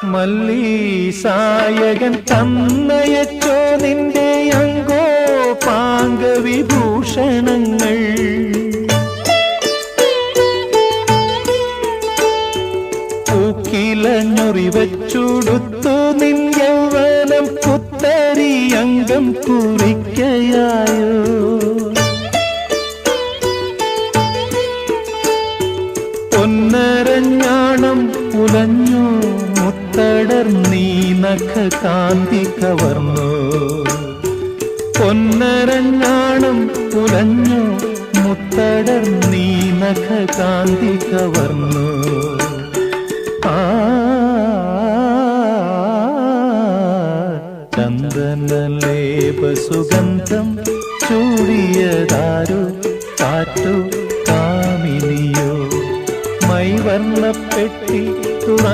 മല്ലീസായകൻ തന്നയച്ചോ നിന്റെ അങ്കോ പാംഗവിഭൂഷണങ്ങൾ. പൂക്കിലഞ്ഞുറിവച്ചുടുത്തു നിൻ യൗവനം പുത്തരി അംഗം കുറിക്കയായോ. പൊന്നരഞ്ഞാണം ഉലഞ്ഞു മുത്തടർന്നീ നഖ കാന്തി കവർന്നു. പൊന്നരഞ്ഞാണം ഉലഞ്ഞു മുത്തടർന്നീ നഖ കാന്തി കവർന്നു. ചന്ദനലേപ സുഗന്ധം ചൂടിയതാരോ കാറ്റോ കാമിനിയോ. മൈവർണ്ണപ്പെട്ടി തുറന്നു